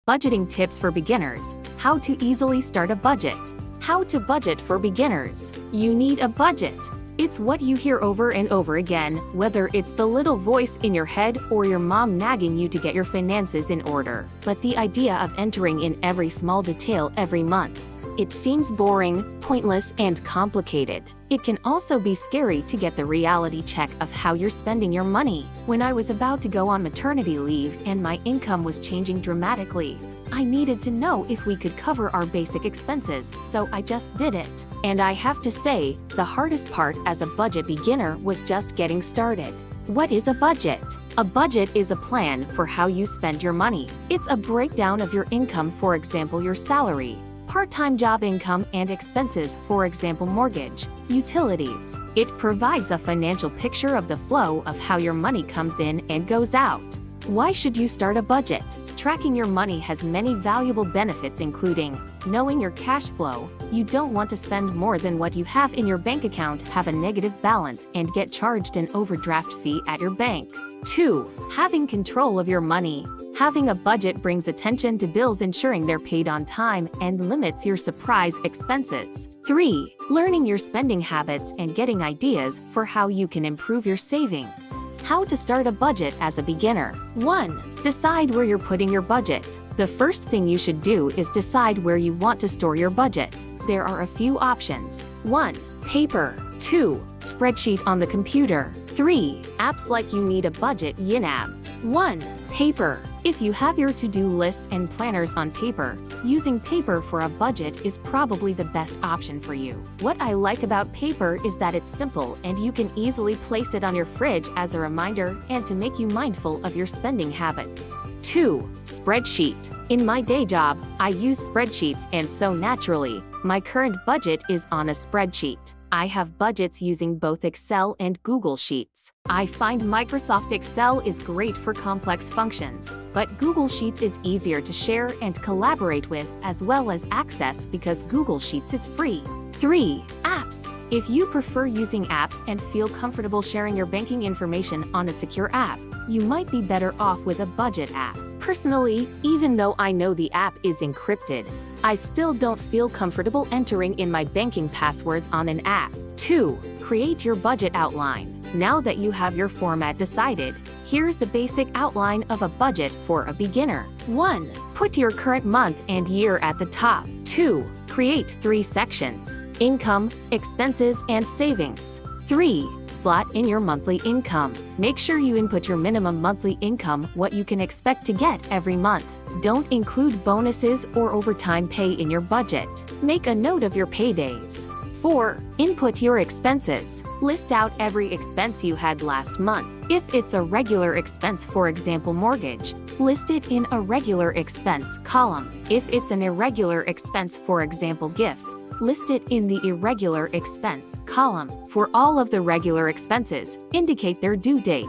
Budgeting tips for beginners. How to easily start a budget. How to budget for beginners. You need a budget. It's what you hear over and over again, whether it's the little voice in your head or your mom nagging you to get your finances in order. But the idea of entering in every small detail every month, it seems boring, pointless, and complicated. It can also be scary to get the reality check of how you're spending your money. When I was about to go on maternity leave and my income was changing dramatically, I needed to know if we could cover our basic expenses, so I just did it. And I have to say, the hardest part as a budget beginner was just getting started. What is a budget? A budget is a plan for how you spend your money. It's a breakdown of your income, for example, your salary, part-time job income, and expenses, for example, mortgage, utilities. It provides a financial picture of the flow of how your money comes in and goes out. Why should you start a budget? Tracking your money has many valuable benefits, including knowing your cash flow. You don't want to spend more than what you have in your bank account, have a negative balance, and get charged an overdraft fee at your bank. 2. Having control of your money. Having a budget brings attention to bills, ensuring they're paid on time, and limits your surprise expenses. 3. Learning your spending habits and getting ideas for how you can improve your savings. How to start a budget as a beginner. 1. Decide where you're putting your budget. The first thing you should do is decide where you want to store your budget. There are a few options. 1. Paper. 2. Spreadsheet on the computer. 3. Apps like You Need a Budget YNAB. 1. Paper. If you have your to-do lists and planners on paper, using paper for a budget is probably the best option for you. What I like about paper is that it's simple and you can easily place it on your fridge as a reminder and to make you mindful of your spending habits. 2. Spreadsheet. In my day job, I use spreadsheets, and so naturally, my current budget is on a spreadsheet. I have budgets using both Excel and Google Sheets. I find Microsoft Excel is great for complex functions, but Google Sheets is easier to share and collaborate with, as well as access, because Google Sheets is free. 3. Apps. If you prefer using apps and feel comfortable sharing your banking information on a secure app, you might be better off with a budget app. Personally, even though I know the app is encrypted, I still don't feel comfortable entering in my banking passwords on an app. 2. Create your budget outline. Now that you have your format decided, here's the basic outline of a budget for a beginner. 1. Put your current month and year at the top. 2. Create 3 sections: income, expenses, and savings. 3. Slot in your monthly income. Make sure you input your minimum monthly income, what you can expect to get every month. Don't include bonuses or overtime pay in your budget. Make a note of your paydays. 4. Input your expenses. List out every expense you had last month. If it's a regular expense, for example mortgage, list it in a regular expense column. If it's an irregular expense, for example gifts, list it in the irregular expense column. For all of the regular expenses, indicate their due date.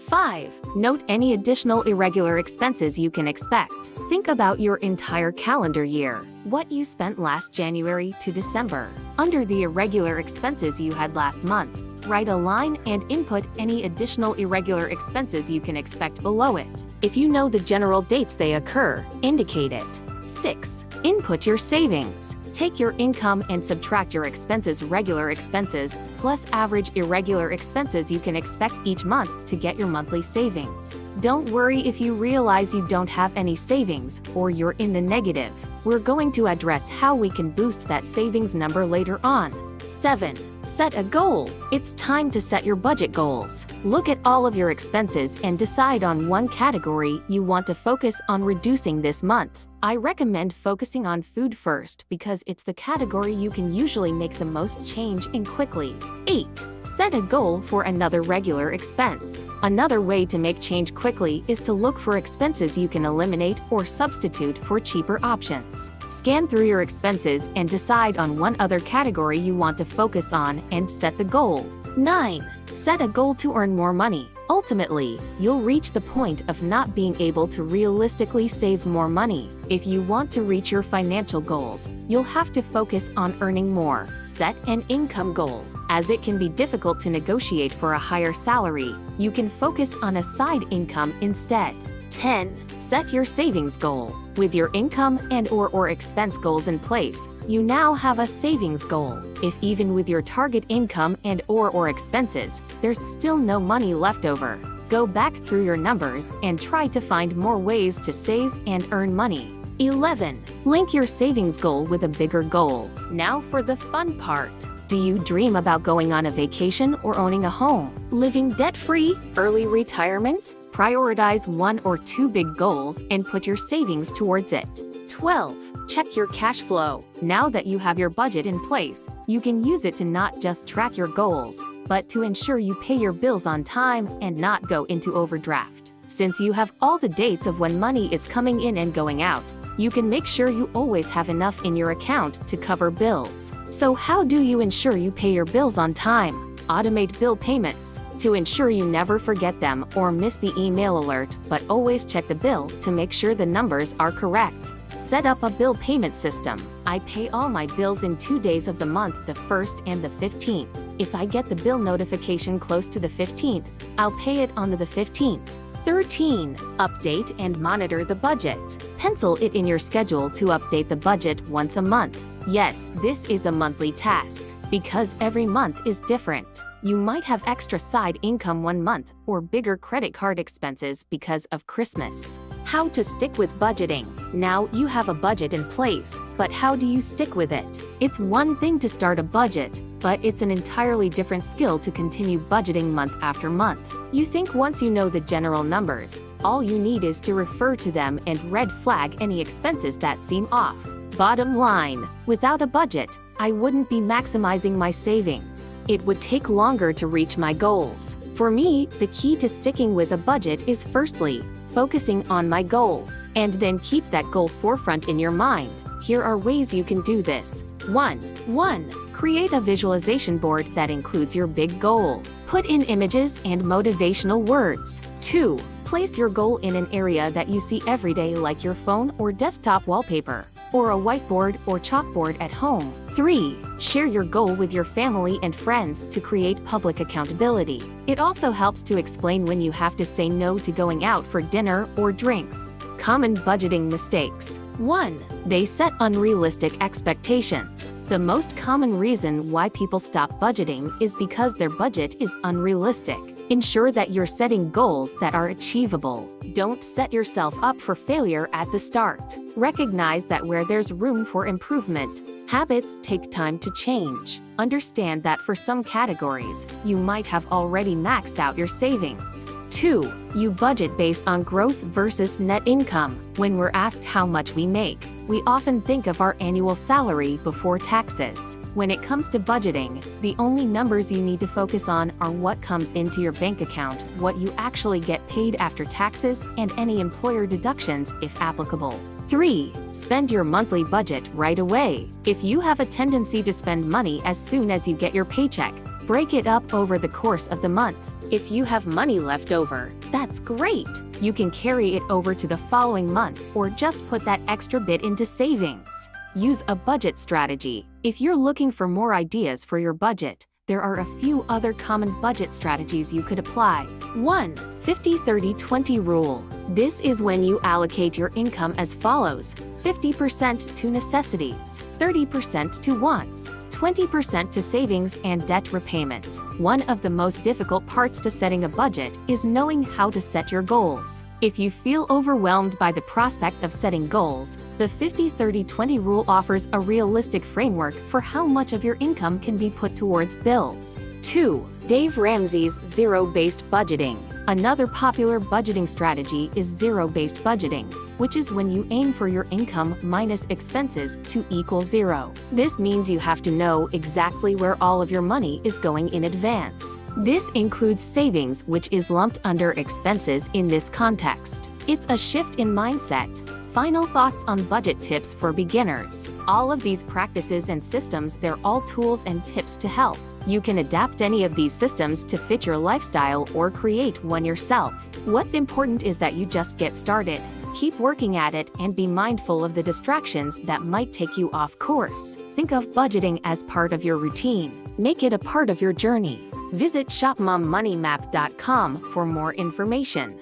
5. Note any additional irregular expenses you can expect. Think about your entire calendar year, what you spent last January to December. Under the irregular expenses you had last month, write a line and input any additional irregular expenses you can expect below it. If you know the general dates they occur, indicate it. 6. Input your savings. Take your income and subtract your expenses, regular expenses, plus average irregular expenses you can expect each month to get your monthly savings. Don't worry if you realize you don't have any savings or you're in the negative. We're going to address how we can boost that savings number later on. 7. Set a goal. It's time to set your budget goals. Look at all of your expenses and decide on one category you want to focus on reducing this month. I recommend focusing on food first because it's the category you can usually make the most change in quickly. 8. Set a goal for another regular expense. Another way to make change quickly is to look for expenses you can eliminate or substitute for cheaper options. Scan through your expenses and decide on one other category you want to focus on and set the goal. 9. Set a goal to earn more money. Ultimately, you'll reach the point of not being able to realistically save more money. If you want to reach your financial goals, you'll have to focus on earning more. Set an income goal. As it can be difficult to negotiate for a higher salary, you can focus on a side income instead. 10. Set your savings goal. With your income and/or expense goals in place, you now have a savings goal. If even with your target income and/or expenses, there's still no money left over, go back through your numbers and try to find more ways to save and earn money. 11. Link your savings goal with a bigger goal. Now for the fun part. Do you dream about going on a vacation or owning a home? Living debt-free? Early retirement? Prioritize 1 or 2 big goals and put your savings towards it. 12. Check your cash flow. Now that you have your budget in place, you can use it to not just track your goals, but to ensure you pay your bills on time and not go into overdraft. Since you have all the dates of when money is coming in and going out, you can make sure you always have enough in your account to cover bills. So how do you ensure you pay your bills on time? Automate bill payments to ensure you never forget them or miss the email alert, but always check the bill to make sure the numbers are correct. Set up a bill payment system. I pay all my bills in 2 days of the month, the 1st and the 15th. If I get the bill notification close to the 15th, I'll pay it on the 15th. 13. Update and monitor the budget. Pencil it in your schedule to update the budget once a month. Yes, this is a monthly task, because every month is different. You might have extra side income one month or bigger credit card expenses because of Christmas. How to stick with budgeting. Now you have a budget in place, but how do you stick with it? It's one thing to start a budget, but it's an entirely different skill to continue budgeting month after month. You think once you know the general numbers, all you need is to refer to them and red flag any expenses that seem off. Bottom line, without a budget, I wouldn't be maximizing my savings. It would take longer to reach my goals. For me, the key to sticking with a budget is firstly, focusing on my goal, and then keep that goal forefront in your mind. Here are ways you can do this. 1. Create a visualization board that includes your big goal. Put in images and motivational words. 2. Place your goal in an area that you see every day, like your phone or desktop wallpaper, or a whiteboard or chalkboard at home. 3. Share your goal with your family and friends to create public accountability. It also helps to explain when you have to say no to going out for dinner or drinks. Common budgeting mistakes. 1. They set unrealistic expectations. The most common reason why people stop budgeting is because their budget is unrealistic. Ensure that you're setting goals that are achievable. Don't set yourself up for failure at the start. Recognize that where there's room for improvement, habits take time to change. Understand that for some categories, you might have already maxed out your savings. 2. You budget based on gross versus net income. When we're asked how much we make, we often think of our annual salary before taxes. When it comes to budgeting, the only numbers you need to focus on are what comes into your bank account, what you actually get paid after taxes, and any employer deductions if applicable. 3. Spend your monthly budget right away. If you have a tendency to spend money as soon as you get your paycheck, break it up over the course of the month. If you have money left over, that's great. You can carry it over to the following month or just put that extra bit into savings. Use a budget strategy. If you're looking for more ideas for your budget, there are a few other common budget strategies you could apply. 1. 50-30-20 rule. This is when you allocate your income as follows: 50% to necessities, 30% to wants, 20% to savings and debt repayment. One of the most difficult parts to setting a budget is knowing how to set your goals. If you feel overwhelmed by the prospect of setting goals, the 50-30-20 rule offers a realistic framework for how much of your income can be put towards bills. 2. Dave Ramsey's zero-based budgeting. Another popular budgeting strategy is zero-based budgeting, which is when you aim for your income minus expenses to equal zero. This means you have to know exactly where all of your money is going in advance. This includes savings, which is lumped under expenses in this context. It's a shift in mindset. Final thoughts on budget tips for beginners. All of these practices and systems, they're all tools and tips to help. You can adapt any of these systems to fit your lifestyle or create one yourself. What's important is that you just get started. Keep working at it and be mindful of the distractions that might take you off course. Think of budgeting as part of your routine. Make it a part of your journey. Visit shopmommoneymap.com for more information.